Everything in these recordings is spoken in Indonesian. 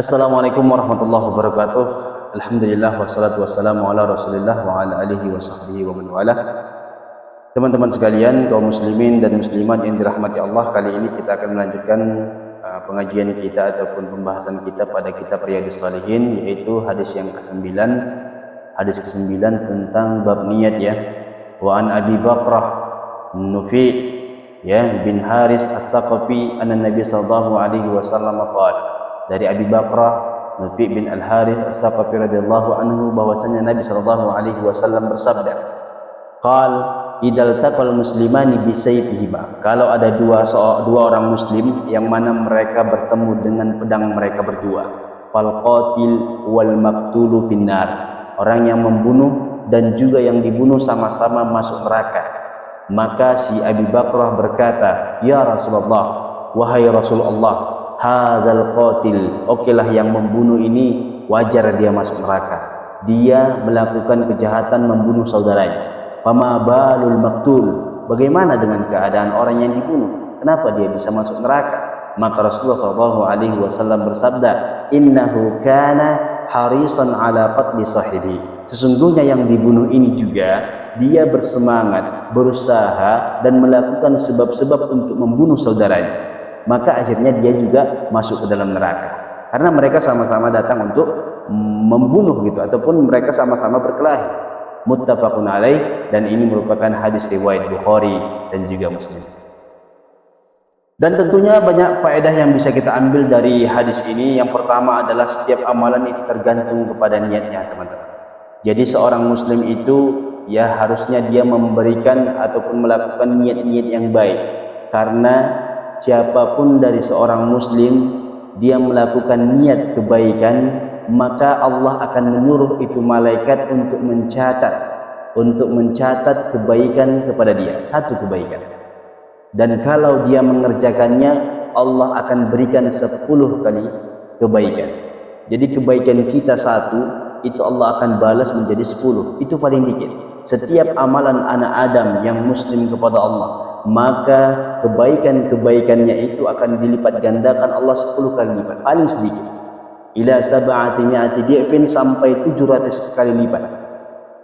Assalamualaikum warahmatullahi wabarakatuh. Alhamdulillah wassalatu wassalamu ala Rasulillah wa ala alihi wa sahbihi wa man walah. Teman-teman sekalian, kaum muslimin dan muslimat yang dirahmati Allah, kali ini kita akan melanjutkan pengajian kita ataupun pembahasan kita pada kitab Riyadhus Shalihin, yaitu hadis yang ke-9. Hadis ke-9 tentang bab niat ya. Wa an Abi Bakrah Nufi ya bin Haris As-Saqafi anna Nabi sallallahu alaihi wasallam qala, dari Abi Bakrah Nufi bin Al-Harith As-Saqafi radhiyallahu anhu bahwasanya Nabi sallallahu alaihi wasallam bersabda, qal idal taqal muslimani bisayfihima, kalau ada dua orang muslim yang mana mereka bertemu dengan pedang mereka berdua, fal qatil wal maqtulu finnar, orang yang membunuh dan juga yang dibunuh sama-sama masuk neraka. Maka si Abi Bakrah berkata, ya Rasulullah, wahai Rasulullah, hadzal qatil, okelah yang membunuh ini wajar dia masuk neraka, dia melakukan kejahatan membunuh saudaranya. Fama balul maktul, bagaimana dengan keadaan orang yang dibunuh, kenapa dia bisa masuk neraka? Maka Rasulullah SAW bersabda, innahu kana harisan ala qatli sahibi, sesungguhnya yang dibunuh ini juga dia bersemangat, berusaha dan melakukan sebab-sebab untuk membunuh saudaranya. Maka akhirnya dia juga masuk ke dalam neraka, karena mereka sama-sama datang untuk membunuh gitu, ataupun mereka sama-sama berkelahi. Muttafaqun alaih, dan ini merupakan hadis riwayat Bukhari dan juga Muslim. Dan tentunya banyak faedah yang bisa kita ambil dari hadis ini. Yang pertama adalah setiap amalan itu tergantung kepada niatnya, teman-teman. Jadi seorang muslim itu ya harusnya dia memberikan ataupun melakukan niat-niat yang baik, karena siapapun dari seorang muslim dia melakukan niat kebaikan, maka Allah akan menyuruh itu malaikat untuk mencatat kebaikan kepada dia, satu kebaikan. Dan kalau dia mengerjakannya, Allah akan berikan 10 kali kebaikan. Jadi kebaikan kita satu, itu Allah akan balas menjadi 10. Itu paling dikit. Setiap amalan anak Adam yang muslim kepada Allah, maka kebaikan-kebaikannya itu akan dilipat gandakan Allah 10 kali lipat, paling sedikit. Ila sab'ati mi'ati di'fin, sampai 700 kali lipat.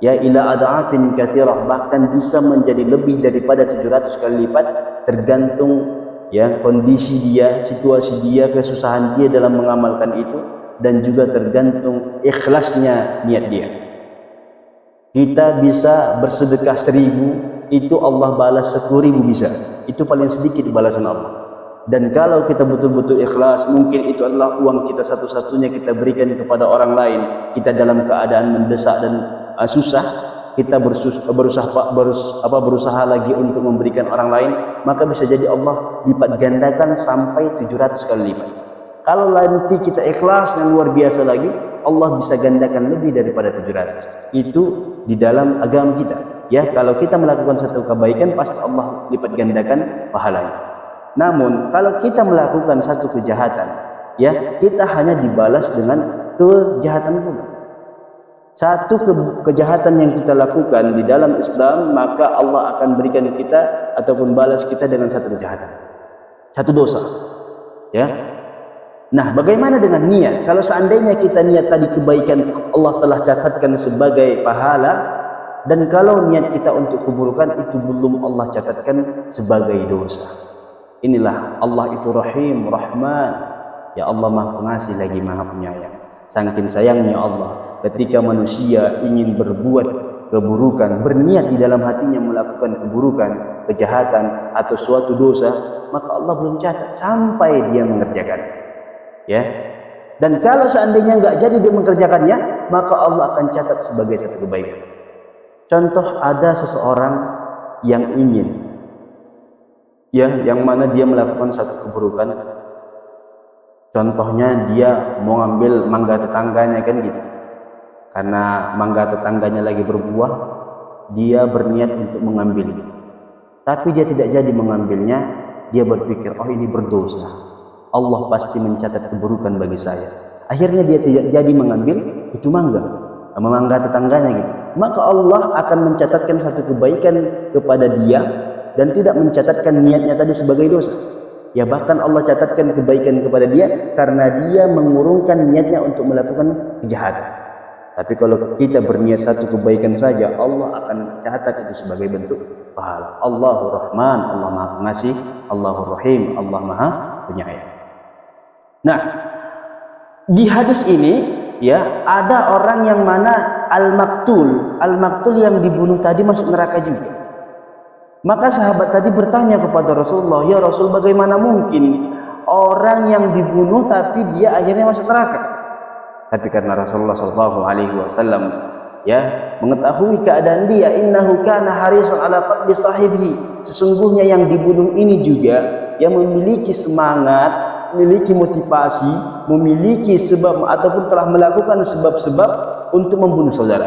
Ya, ila ad'afin katsirah, bahkan bisa menjadi lebih daripada 700 kali lipat, tergantung ya kondisi dia, situasi dia, kesusahan dia dalam mengamalkan itu, dan juga tergantung ikhlasnya niat dia. Kita bisa bersedekah 1000, itu Allah balas 10.000 bisa. Itu paling sedikit balasan Allah. Dan kalau kita betul-betul ikhlas, mungkin itu adalah uang kita satu-satunya kita berikan kepada orang lain, kita dalam keadaan mendesak dan susah, kita berusaha lagi untuk memberikan orang lain, maka bisa jadi Allah lipat gandakan sampai 700 kali lipat. Kalau nanti kita ikhlas yang luar biasa lagi, Allah bisa gandakan lebih daripada 700. Itu di dalam agama kita. Ya, kalau kita melakukan satu kebaikan, pasti Allah lipat gandakan pahalanya. Namun kalau kita melakukan satu kejahatan, ya kita hanya dibalas dengan kejahatan pula. Satu kejahatan yang kita lakukan di dalam Islam, maka Allah akan berikan kita ataupun balas kita dengan satu kejahatan, satu dosa. Ya. Nah, bagaimana dengan niat? Kalau seandainya kita niat tadi kebaikan, Allah telah catatkan sebagai pahala, dan kalau niat kita untuk keburukan, itu belum Allah catatkan sebagai dosa. Inilah Allah itu Rahim, Rahman. Ya Allah Maha Pengasih lagi Maha Penyayang. Saking sayangnya Allah, ketika manusia ingin berbuat keburukan, berniat di dalam hatinya melakukan keburukan, kejahatan atau suatu dosa, maka Allah belum catat sampai dia mengerjakan. Ya. Dan kalau seandainya enggak jadi dia mengerjakannya, maka Allah akan catat sebagai satu kebaikan. Contoh, ada seseorang yang ingin, ya, yang mana dia melakukan satu keburukan. Contohnya dia mau ngambil mangga tetangganya, kan gitu. Karena mangga tetangganya lagi berbuah, dia berniat untuk mengambilnya. Tapi dia tidak jadi mengambilnya, dia berpikir, oh ini berdosa, Allah pasti mencatat keburukan bagi saya. Akhirnya dia tidak jadi mengambil itu mangga tetangganya gitu. Maka Allah akan mencatatkan satu kebaikan kepada dia dan tidak mencatatkan niatnya tadi sebagai dosa. Ya bahkan Allah catatkan kebaikan kepada dia karena dia mengurungkan niatnya untuk melakukan kejahatan. Tapi kalau kita berniat satu kebaikan saja, Allah akan catat itu sebagai bentuk pahala. Allahur Rahman, Allah Maha Pengasih, Allahur Rahim, Allah Maha Penyayang. Nah, di hadis ini ya ada orang yang mana al-maktul yang dibunuh tadi masuk neraka juga. Maka sahabat tadi bertanya kepada Rasulullah, ya Rasul, bagaimana mungkin orang yang dibunuh tapi dia akhirnya masuk neraka? Tapi karena Rasulullah SAW ya mengetahui keadaan dia, innahu kana harisan ala qatli sahibihi, sesungguhnya yang dibunuh ini juga yang memiliki semangat, memiliki motivasi, memiliki sebab ataupun telah melakukan sebab-sebab untuk membunuh saudara,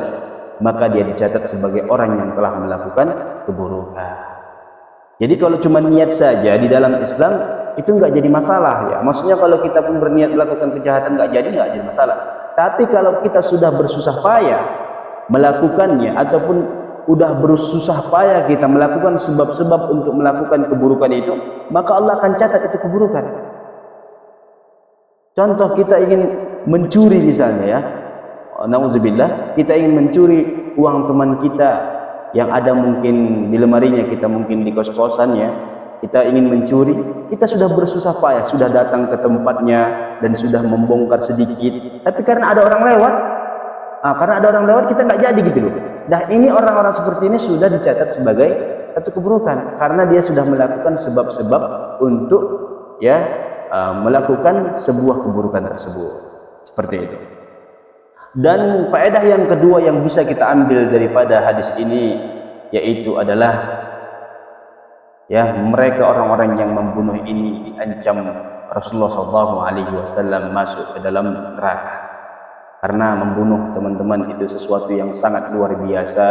maka dia dicatat sebagai orang yang telah melakukan keburukan. Jadi kalau cuma niat saja di dalam Islam itu enggak jadi masalah ya. Maksudnya kalau kita pun berniat melakukan kejahatan enggak jadi masalah. Tapi kalau kita sudah bersusah payah melakukannya ataupun udah bersusah payah kita melakukan sebab-sebab untuk melakukan keburukan itu, maka Allah akan catat itu keburukan. Contoh kita ingin mencuri misalnya ya. Nauzubillah, kita ingin mencuri uang teman kita yang ada mungkin di lemarinya, kita mungkin di kos-kosan ya, kita ingin mencuri, kita sudah bersusah payah, sudah datang ke tempatnya dan sudah membongkar sedikit, tapi karena ada orang lewat, kita nggak jadi gitu loh. Nah ini orang-orang seperti ini sudah dicatat sebagai satu keburukan karena dia sudah melakukan sebab-sebab untuk ya melakukan sebuah keburukan tersebut, seperti itu. Dan faedah yang kedua yang bisa kita ambil daripada hadis ini yaitu adalah ya mereka orang-orang yang membunuh ini diancam Rasulullah SAW masuk ke dalam neraka. Karena membunuh teman-teman itu sesuatu yang sangat luar biasa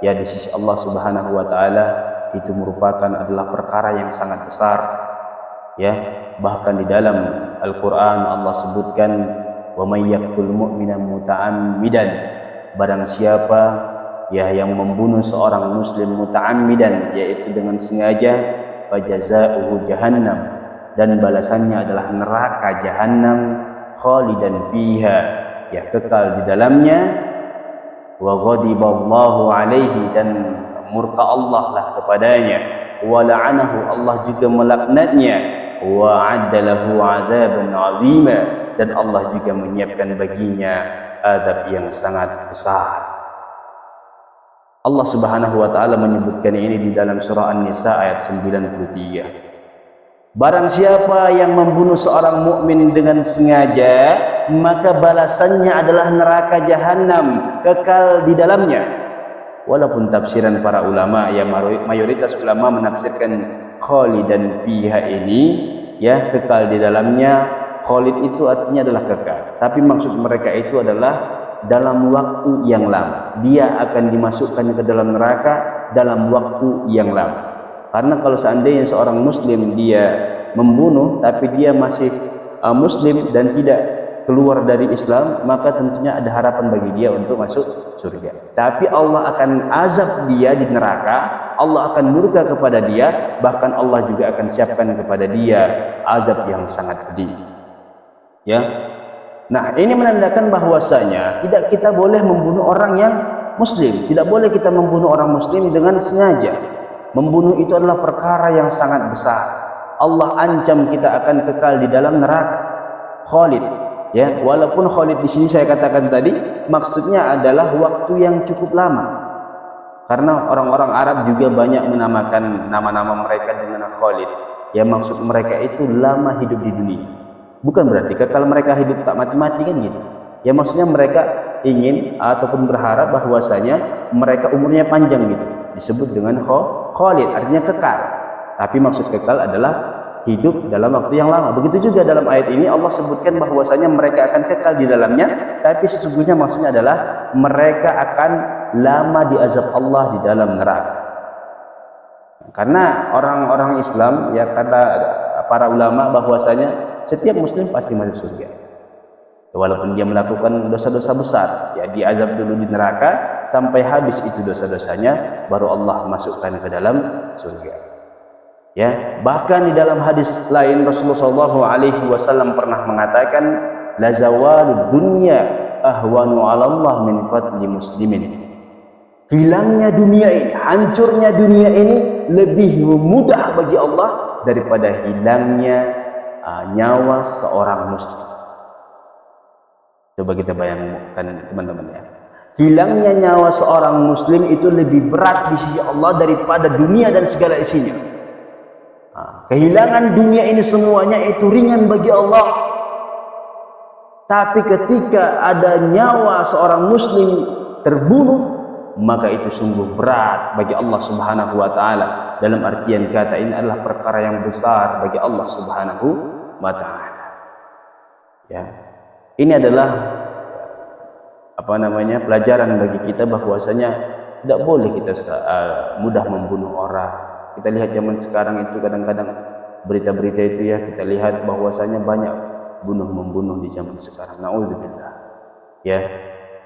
ya di sisi Allah Subhanahu wa taala, itu merupakan adalah perkara yang sangat besar ya. Bahkan di dalam Al-Qur'an Allah sebutkan wa may yaqtul mu'mina muta'ammidan, barang siapa ya yang membunuh seorang muslim muta'ammidan yaitu dengan sengaja, fajazaohu jahannam, dan balasannya adalah neraka jahannam, khalidan fiha, ya kekal di dalamnya, wa ghadiballahu alaihi, dan murka Allah lah kepadanya, wa la'anahu, Allah juga melaknatnya, wa addalahu 'adzaban 'azima, dan Allah juga menyiapkan baginya azab yang sangat besar. Allah Subhanahu wa taala menyebutkan ini di dalam surah An-Nisa ayat 93. Barang siapa yang membunuh seorang mukmin dengan sengaja, maka balasannya adalah neraka jahanam, kekal di dalamnya. Walaupun tafsiran para ulama, ya mayoritas ulama menafsirkan khalidan fiha ini, ya kekal di dalamnya. Khalid itu artinya adalah kekal, tapi maksud mereka itu adalah dalam waktu yang lama. Dia akan dimasukkan ke dalam neraka dalam waktu yang lama. Karena kalau seandainya seorang muslim dia membunuh tapi dia masih muslim dan tidak keluar dari Islam, maka tentunya ada harapan bagi dia untuk masuk surga. Tapi Allah akan azab dia di neraka, Allah akan murka kepada dia, bahkan Allah juga akan siapkan kepada dia azab yang sangat pedih. Ya. Nah, ini menandakan bahwasanya tidak kita boleh membunuh orang yang muslim, tidak boleh kita membunuh orang muslim dengan sengaja. Membunuh itu adalah perkara yang sangat besar. Allah ancam kita akan kekal di dalam neraka, khalid. Ya, walaupun khalid di sini saya katakan tadi maksudnya adalah waktu yang cukup lama. Karena orang-orang Arab juga banyak menamakan nama-nama mereka dengan khalid. Ya, maksud mereka itu lama hidup di dunia. Bukan berarti kalau mereka hidup tak mati-mati kan gitu. Ya maksudnya mereka ingin ataupun berharap bahwasanya mereka umurnya panjang gitu. Disebut dengan khalid, artinya kekal. Tapi maksud kekal adalah hidup dalam waktu yang lama. Begitu juga dalam ayat ini Allah sebutkan bahwasanya mereka akan kekal di dalamnya, tapi sesungguhnya maksudnya adalah mereka akan lama diazab Allah di dalam neraka. Karena orang-orang Islam ya, kata para ulama bahwasanya setiap muslim pasti masuk surga. Walaupun dia melakukan dosa-dosa besar, ya diazab dulu di neraka sampai habis itu dosa-dosanya, baru Allah masukkan ke dalam surga. Ya, bahkan di dalam hadis lain Rasulullah SAW pernah mengatakan, la zawalud dunya ahwanu 'ala Allah min qatli muslimin. Hilangnya dunia ini, hancurnya dunia ini lebih mudah bagi Allah daripada hilangnya nyawa seorang muslim. Coba kita bayangkan teman-teman ya. Hilangnya nyawa seorang muslim itu lebih berat di sisi Allah daripada dunia dan segala isinya. Kehilangan dunia ini semuanya itu ringan bagi Allah. Tapi ketika ada nyawa seorang muslim terbunuh, maka itu sungguh berat bagi Allah Subhanahu wa taala. Dalam artian kata, ini adalah perkara yang besar bagi Allah Subhanahu wa taala. Ya. Ini adalah pelajaran bagi kita bahwasanya tidak boleh kita mudah membunuh orang. Kita lihat zaman sekarang itu kadang-kadang berita-berita itu ya, kita lihat bahwasanya banyak bunuh-membunuh di zaman sekarang. Nauzubillah. Ya,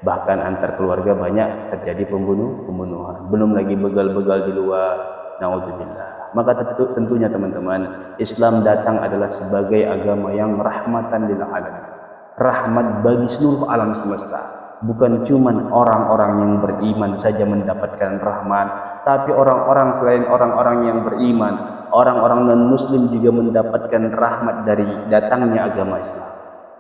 bahkan antar keluarga banyak terjadi pembunuhan. Belum lagi begal-begal di luar. Nauzubillah. Maka tentunya teman-teman, Islam datang adalah sebagai agama yang rahmatan lil alamin. Rahmat bagi seluruh alam semesta. Bukan cuma orang-orang yang beriman saja mendapatkan rahmat, tapi orang-orang selain orang-orang yang beriman, orang-orang non-muslim juga mendapatkan rahmat dari datangnya agama Islam.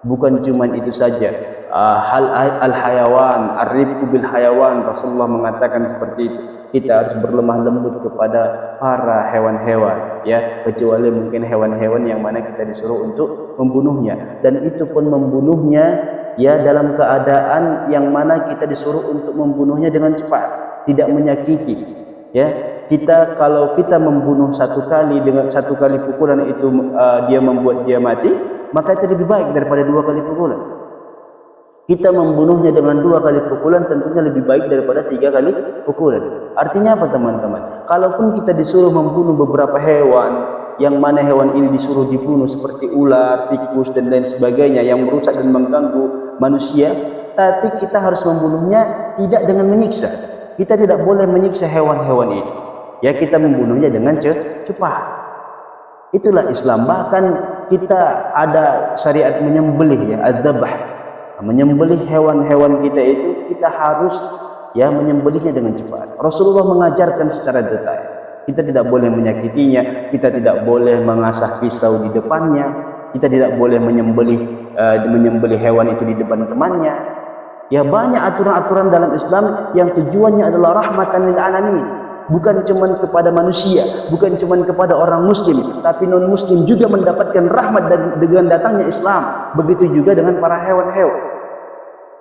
Bukan cuma itu saja, hal al-hayawan, ar-rifqu bil hayawan, Rasulullah mengatakan seperti itu. Kita harus berlemah lembut kepada para hewan-hewan, ya, kecuali mungkin hewan-hewan yang mana kita disuruh untuk membunuhnya, dan itu pun membunuhnya ya dalam keadaan yang mana kita disuruh untuk membunuhnya dengan cepat, tidak menyakiti. Ya, kalau kita membunuh satu kali dengan satu kali pukulan itu dia membuat dia mati, maka itu lebih baik daripada 2 kali pukulan. Kita membunuhnya dengan 2 kali pukulan tentunya lebih baik daripada 3 kali pukulan. Artinya apa teman-teman? Kalaupun kita disuruh membunuh beberapa hewan, yang mana hewan ini disuruh dibunuh seperti ular, tikus dan lain sebagainya yang merusak dan mengganggu manusia, tapi kita harus membunuhnya tidak dengan menyiksa. Kita tidak boleh menyiksa hewan-hewan ini. Ya, kita membunuhnya dengan cepat. Itulah Islam. Bahkan kita ada syariat menyembelih, ya, adzabah. Menyembelih hewan-hewan kita itu kita harus ya menyembelihnya dengan cepat. Rasulullah mengajarkan secara detail. Kita tidak boleh menyakitinya, kita tidak boleh mengasah pisau di depannya, kita tidak boleh menyembelih hewan itu di depan temannya. Ya, banyak aturan-aturan dalam Islam yang tujuannya adalah rahmatan lil alamin. Bukan cuma kepada manusia, bukan cuma kepada orang muslim, tapi non muslim juga mendapatkan rahmat dengan datangnya Islam. Begitu juga dengan para hewan-hewan.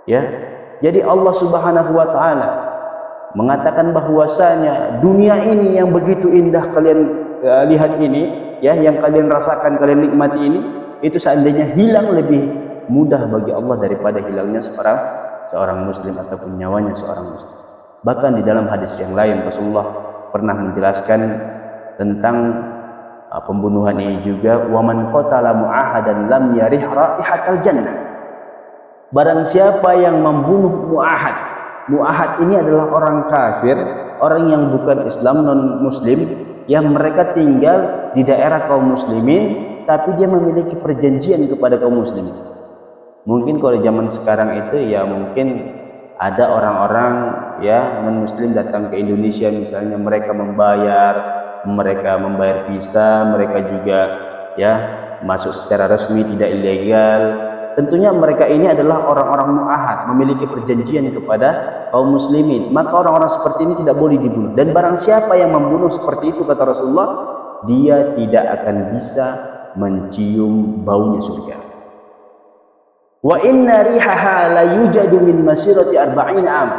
Ya. Jadi Allah Subhanahu wa taala mengatakan bahwasanya dunia ini yang begitu indah kalian lihat ini, ya, yang kalian rasakan, kalian nikmati ini, itu seandainya hilang lebih mudah bagi Allah daripada hilangnya seorang muslim ataupun nyawanya seorang muslim. Bahkan di dalam hadis yang lain Rasulullah pernah menjelaskan tentang pembunuhan ini juga, waman qatala mu'ahadan lam yarih raihatal jannah. Barang siapa yang membunuh mu'ahad. Mu'ahad ini adalah orang kafir, orang yang bukan Islam, non muslim, yang mereka tinggal di daerah kaum muslimin tapi dia memiliki perjanjian kepada kaum muslimin. Mungkin kalau zaman sekarang itu ya mungkin ada orang-orang ya non-muslim datang ke Indonesia misalnya, mereka membayar visa, mereka juga ya masuk secara resmi, tidak ilegal. Tentunya mereka ini adalah orang-orang mu'ahad, memiliki perjanjian kepada kaum muslimin. Maka orang-orang seperti ini tidak boleh dibunuh. Dan barang siapa yang membunuh seperti itu, kata Rasulullah, dia tidak akan bisa mencium baunya surga. Wa inna rihaha la yujadu min masirati 40 am.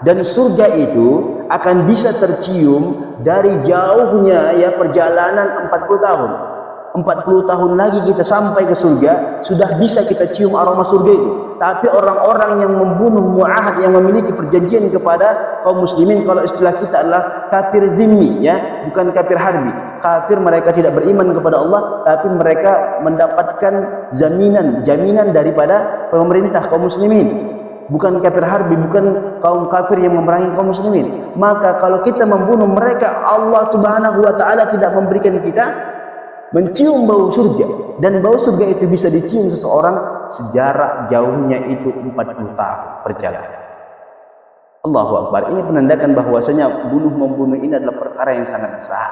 Dan surga itu akan bisa tercium dari jauhnya ya perjalanan 40 tahun. 40 tahun lagi kita sampai ke surga, sudah bisa kita cium aroma surga itu. Tapi orang-orang yang membunuh mu'ahad, yang memiliki perjanjian kepada kaum muslimin, kalau istilah kita adalah kafir zimmi, ya, bukan kafir harbi. Kafir, mereka tidak beriman kepada Allah, tapi mereka mendapatkan jaminan daripada pemerintah kaum muslimin. bukan kafir harbi, bukan kaum kafir yang memerangi kaum muslimin. Maka kalau kita membunuh mereka, Allah Subhanahu wa taala tidak memberikan kita mencium bau surga, dan bau surga itu bisa dicium seseorang sejarak jauhnya itu 40 tahun perjalanan. Allahu Akbar. Ini menandakan bahwasanya membunuh ini adalah perkara yang sangat besar.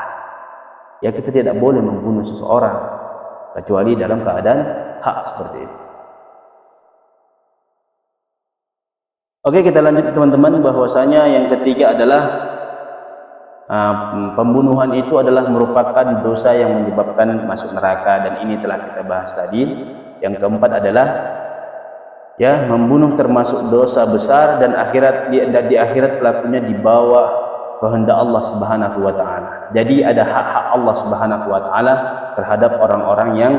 Ya, kita tidak boleh membunuh seseorang kecuali dalam keadaan hak seperti itu. Oke, kita lanjut teman-teman, bahwasanya yang ketiga adalah pembunuhan itu adalah merupakan dosa yang menyebabkan masuk neraka, dan ini telah kita bahas tadi. Yang keempat adalah ya, membunuh termasuk dosa besar, dan di akhirat pelakunya dibawa kehendak Allah Subhanahu wa taala. Jadi ada hak-hak Allah Subhanahu wa taala terhadap orang-orang yang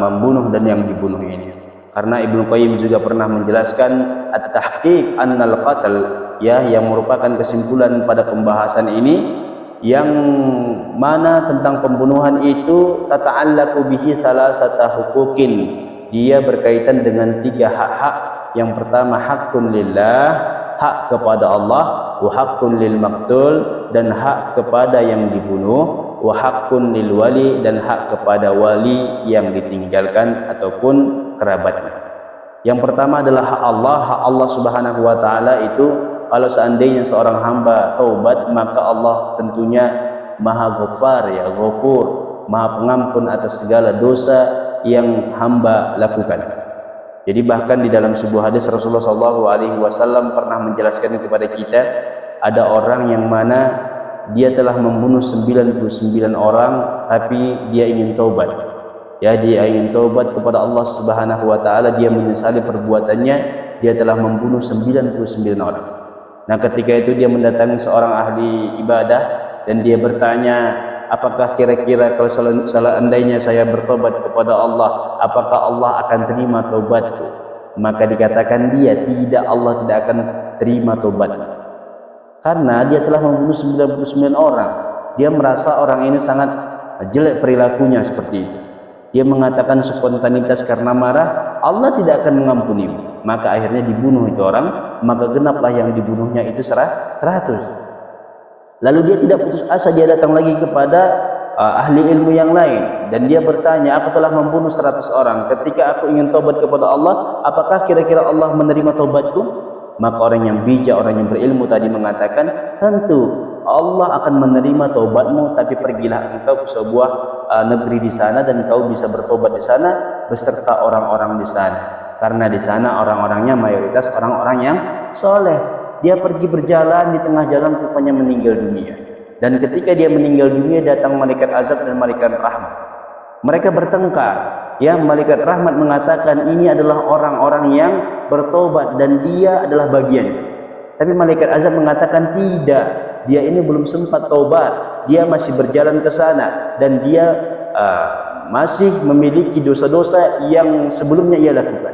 membunuh dan yang dibunuh ini. Karena Ibnu Qayyim juga pernah menjelaskan at-tahqiq annal qatl, ya, yang merupakan kesimpulan pada pembahasan ini, yang mana tentang pembunuhan itu tata'allaqu bihi salasata huquqin. Dia berkaitan dengan 3 hak-hak. Yang pertama haqqun lillah, hak kepada Allah, wa haqqun lil maqtul, dan hak kepada yang dibunuh, wa haqqun lil wali, dan hak kepada wali yang ditinggalkan ataupun kerabatnya. Yang pertama adalah hak Allah. Hak Allah Subhanahu wa taala itu, kalau seandainya seorang hamba taubat, maka Allah tentunya Maha Ghaffar, ya, Ghafur, Maha Pengampun atas segala dosa yang hamba lakukan. Jadi bahkan di dalam sebuah hadis Rasulullah SAW pernah menjelaskan kepada kita, ada orang yang mana dia telah membunuh 99 orang, tapi dia ingin taubat. Ya, dia ingin taubat kepada Allah Subhanahu wa taala, dia menyesali perbuatannya, dia telah membunuh 99 orang. Nah, ketika itu dia mendatangi seorang ahli ibadah dan dia bertanya, apakah kira-kira kalau seandainya saya bertobat kepada Allah, apakah Allah akan terima taubatku? Maka dikatakan dia tidak, Allah tidak akan terima taubatnya. Karena dia telah membunuh 99 orang. Dia merasa orang ini sangat jelek perilakunya seperti itu. Dia mengatakan spontanitas karena marah, Allah tidak akan mengampunimu. Maka akhirnya dibunuh itu orang, maka genaplah yang dibunuhnya itu 100. Lalu dia tidak putus asa, dia datang lagi kepada ahli ilmu yang lain, dan dia bertanya, aku telah membunuh 100 orang, ketika aku ingin taubat kepada Allah, apakah kira-kira Allah menerima taubatku? Maka orang yang bijak, orang yang berilmu tadi mengatakan, tentu Allah akan menerima taubatmu, tapi pergilah engkau ke sebuah negeri di sana, dan kau bisa bertobat di sana beserta orang-orang di sana, karena di sana orang-orangnya mayoritas orang-orang yang soleh. Dia pergi berjalan, di tengah jalan rupanya meninggal dunia, dan ketika dia meninggal dunia datang malaikat azab dan malaikat rahmat. Mereka bertengkar, ya. Malaikat rahmat mengatakan ini adalah orang-orang yang bertobat dan dia adalah bagian. Tapi malaikat azab mengatakan tidak, dia ini belum sempat taubat, dia masih berjalan ke sana, dan dia masih memiliki dosa-dosa yang sebelumnya ia lakukan.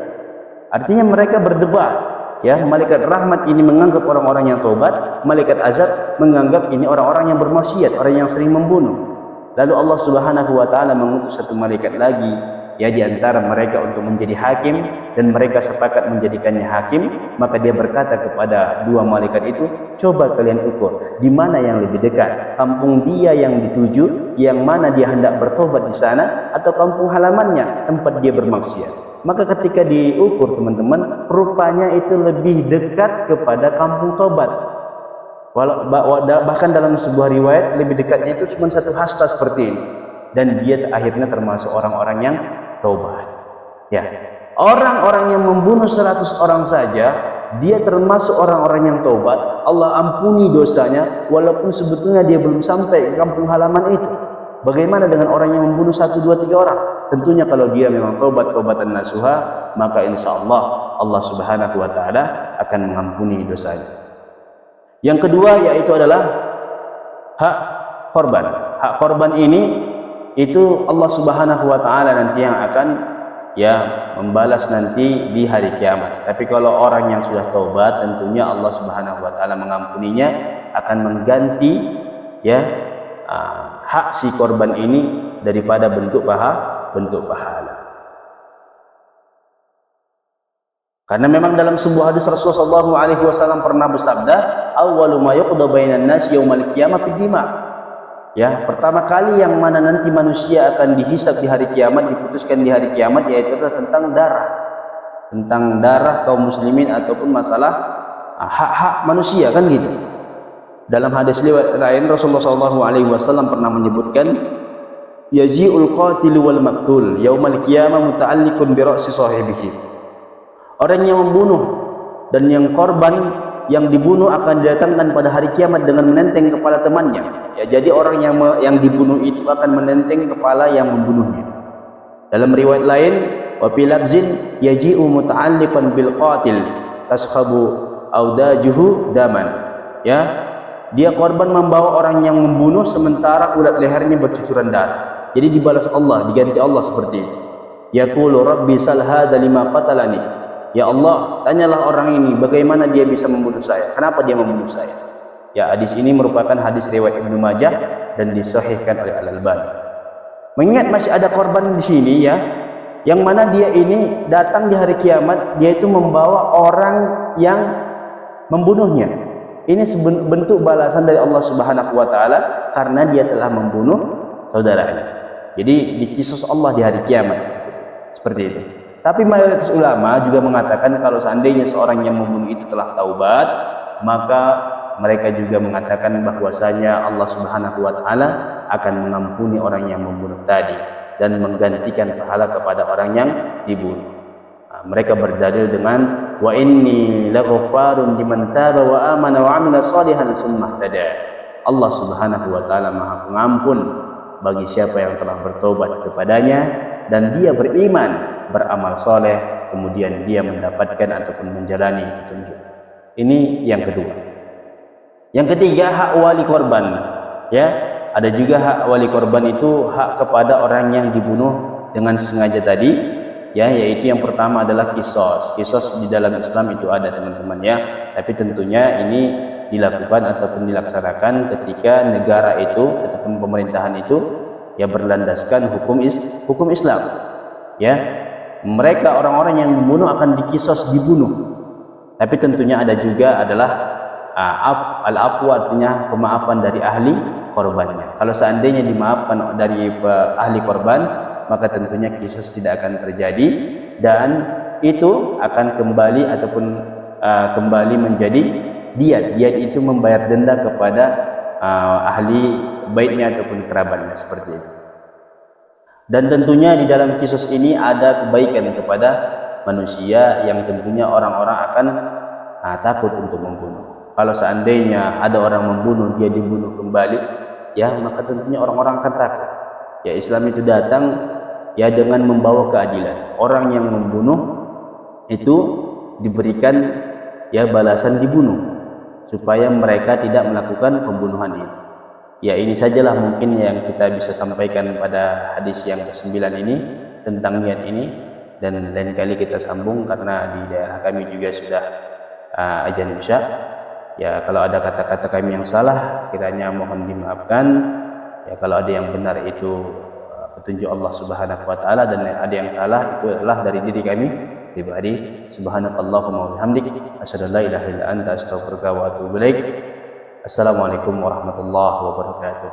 Artinya mereka berdebat. Ya, malaikat rahmat ini menganggap orang-orang yang taubat, malaikat azab menganggap ini orang-orang yang bermaksiat, orang yang sering membunuh. Lalu Allah Subhanahu wa taala mengutus satu malaikat lagi, ya, di antara mereka untuk menjadi hakim, dan mereka sepakat menjadikannya hakim. Maka dia berkata kepada 2 malaikat itu, coba kalian ukur di mana yang lebih dekat, kampung dia yang dituju, yang mana dia hendak bertobat di sana, atau kampung halamannya tempat dia bermaksiat. Maka ketika diukur teman-teman, rupanya itu lebih dekat kepada kampung tobat. Bahkan dalam sebuah riwayat lebih dekatnya itu cuma 1 hasta seperti ini, dan dia akhirnya termasuk orang-orang yang taubat. Ya, orang-orang yang membunuh 100 orang saja, dia termasuk orang-orang yang taubat. Allah ampuni dosanya, walaupun sebetulnya dia belum sampai ke kampung halaman itu. Bagaimana dengan orang yang membunuh 1, 2, 3 orang? Tentunya kalau dia memang taubatan nasuha, maka insya Allah Allah Subhanahu wa taala akan mengampuni dosanya. Yang kedua yaitu adalah hak korban. Hak korban ini itu Allah Subhanahu wa taala nanti yang akan, ya, membalas nanti di hari kiamat. Tapi kalau orang yang sudah taubat, tentunya Allah Subhanahu wa taala mengampuninya, akan mengganti, ya, hak si korban ini daripada bentuk pahala. Karena memang dalam sebuah hadis Rasulullah SAW pernah bersabda, awwalu ma yuqda bainan nas yaumal qiyamah bid-dima. Ya, pertama kali yang mana nanti manusia akan dihisab di hari kiamat, diputuskan di hari kiamat, yaitu adalah tentang darah kaum muslimin ataupun masalah hak-hak manusia, kan gitu. Dalam hadis lain Rasulullah SAW pernah menyebutkan, yaji'ul qatil wal maqtul yaumal qiyamah muta'alliqun bi ra'si sahibihi. Orang yang membunuh dan yang korban yang dibunuh akan didatangkan pada hari kiamat dengan menenteng kepala temannya. Ya, jadi orang yang dibunuh itu akan menenteng kepala yang membunuhnya. Dalam riwayat lain, wa fi labzin yaji'u muta'alliqan bil qatil tashabu audajuhu daman. Ya, dia korban membawa orang yang membunuh sementara urat lehernya bercucuran darah. Jadi dibalas Allah, diganti Allah seperti itu. Yaqulu rabbi sal hadza lima qatalani. Ya Allah, tanyalah orang ini bagaimana dia bisa membunuh saya, kenapa dia membunuh saya. Ya, hadis ini merupakan hadis riwayat Ibnu Majah dan disahihkan oleh Al-Albani. Mengingat masih ada korban di sini, ya, yang mana dia ini datang di hari kiamat, dia itu membawa orang yang membunuhnya. Ini bentuk balasan dari Allah Subhanahu wa taala karena dia telah membunuh saudaranya. Jadi dikisos Allah di hari kiamat. Seperti itu. Tapi mayoritas ulama juga mengatakan kalau seandainya seorang yang membunuh itu telah taubat, maka mereka juga mengatakan bahwasanya Allah Subhanahu wa taala akan mengampuni orang yang membunuh tadi dan menggantikan pahala kepada orang yang dibunuh. Mereka berdalil dengan wa inni laghaffarun liman taba wa amana wa amila shalihan tsumma ihtada. Allah Subhanahu wa taala Maha Pengampun bagi siapa yang telah bertobat kepadanya dan dia beriman, beramal soleh, kemudian dia mendapatkan ataupun menjalani petunjuk. Ini yang kedua. Yang ketiga, hak wali korban. Ya, ada juga hak wali korban itu hak kepada orang yang dibunuh dengan sengaja tadi. Ya, yaitu yang pertama adalah kisos. Kisos di dalam Islam itu ada, teman-teman, ya. Tapi tentunya ini dilakukan ataupun dilaksanakan ketika negara itu ataupun pemerintahan itu ya berlandaskan hukum Islam. Ya, mereka orang-orang yang membunuh akan dikisos, dibunuh. Tapi tentunya ada juga adalah al-afwu, artinya pemaafan dari ahli korbannya. Kalau seandainya dimaafkan dari ahli korban, maka tentunya kisos tidak akan terjadi dan itu akan kembali ataupun kembali menjadi diat. Diat itu membayar denda kepada ahli baitnya ataupun kerabatnya, seperti itu. Dan tentunya di dalam kisos ini ada kebaikan kepada manusia yang tentunya orang-orang akan takut untuk membunuh. Kalau seandainya ada orang membunuh, dia dibunuh kembali, ya, maka tentunya orang-orang akan takut. Ya, Islam itu datang ya dengan membawa keadilan. Orang yang membunuh itu diberikan ya balasan dibunuh supaya mereka tidak melakukan pembunuhan itu. Ya, ini sajalah mungkin yang kita bisa sampaikan pada hadis yang ke-9 ini tentang niat ini, dan lain kali kita sambung karena di daerah kami juga sudah azan Isya. Ya, kalau ada kata-kata kami yang salah kiranya mohon dimaafkan. Ya, kalau ada yang benar itu petunjuk Allah Subhanahu wa taala dan ada yang salah itu adalah dari diri kami pribadi. Subhanakallahumma wa bihamdik asyhadu an la ilaha illa anta astaghfiruka wa atubu ilaik. Assalamualaikum warahmatullahi wabarakatuh.